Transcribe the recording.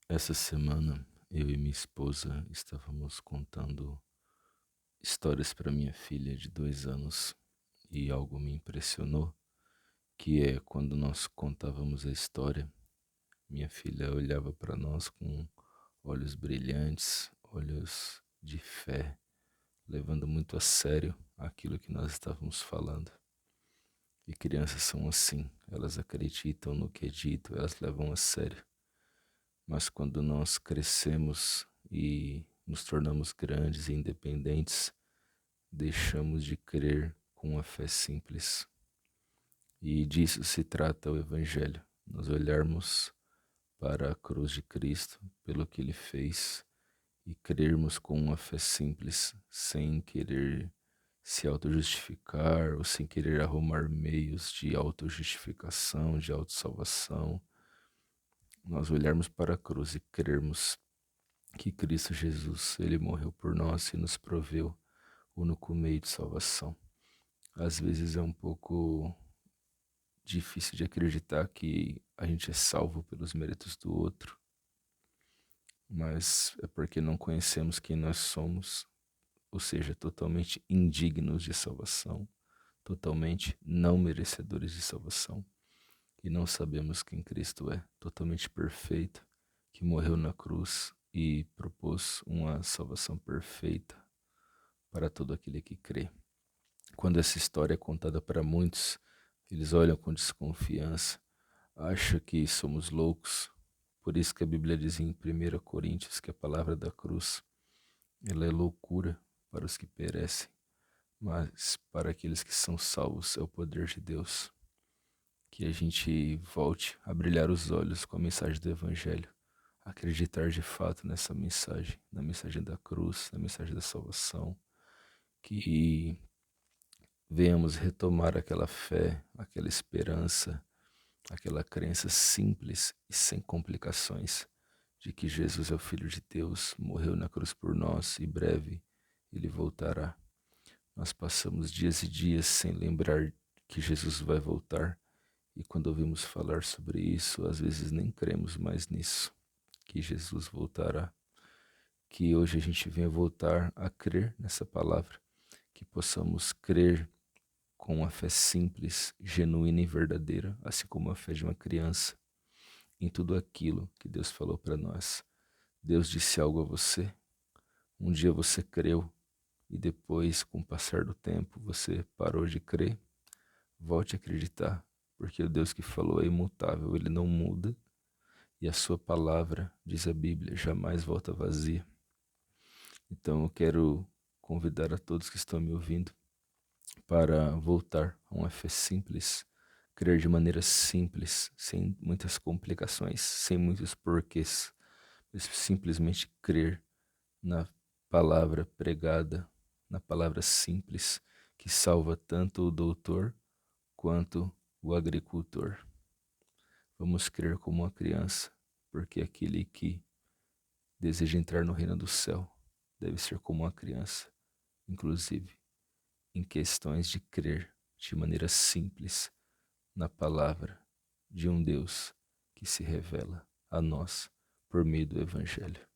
Essa semana, eu e minha esposa estávamos contando histórias para minha filha de 2 anos e algo me impressionou, que é quando nós contávamos a história, minha filha olhava para nós com olhos brilhantes, olhos de fé, levando muito a sério aquilo que nós estávamos falando. E crianças são assim, elas acreditam no que é dito, elas levam a sério. Mas quando nós crescemos e nos tornamos grandes e independentes, deixamos de crer com uma fé simples. E disso se trata o Evangelho, nós olharmos para a cruz de Cristo, pelo que ele fez, e crermos com uma fé simples, sem querer se auto-justificar ou sem querer arrumar meios de auto-justificação, de autossalvação. Nós olharmos para a cruz e crermos que Cristo Jesus, ele morreu por nós e nos proveu o único meio de salvação. Às vezes é um pouco difícil de acreditar que a gente é salvo pelos méritos do outro, mas é porque não conhecemos quem nós somos, ou seja, totalmente indignos de salvação, totalmente não merecedores de salvação, e não sabemos quem Cristo é, totalmente perfeito, que morreu na cruz e propôs uma salvação perfeita para todo aquele que crê. Quando essa história é contada para muitos, eles olham com desconfiança, acham que somos loucos. Por isso que a Bíblia diz em 1 Coríntios que a palavra da cruz, ela é loucura para os que perecem, mas para aqueles que são salvos é o poder de Deus. Que a gente volte a brilhar os olhos com a mensagem do Evangelho, acreditar de fato nessa mensagem, na mensagem da cruz, na mensagem da salvação, que venhamos retomar aquela fé, aquela esperança, aquela crença simples e sem complicações de que Jesus é o Filho de Deus, morreu na cruz por nós e breve ele voltará. Nós passamos dias e dias sem lembrar que Jesus vai voltar e quando ouvimos falar sobre isso, às vezes nem cremos mais nisso, que Jesus voltará. Que hoje a gente venha voltar a crer nessa palavra, que possamos crer com uma fé simples, genuína e verdadeira, assim como a fé de uma criança, em tudo aquilo que Deus falou para nós. Deus disse algo a você, um dia você creu e depois, com o passar do tempo, você parou de crer. Volte a acreditar, porque o Deus que falou é imutável, ele não muda e a sua palavra, diz a Bíblia, jamais volta vazia. Então eu quero convidar a todos que estão me ouvindo para voltar a uma fé simples, crer de maneira simples, sem muitas complicações, sem muitos porquês, mas simplesmente crer na palavra pregada, na palavra simples, que salva tanto o doutor quanto o agricultor. Vamos crer como uma criança, porque aquele que deseja entrar no reino do céu deve ser como uma criança, inclusive em questões de crer de maneira simples na palavra de um Deus que se revela a nós por meio do Evangelho.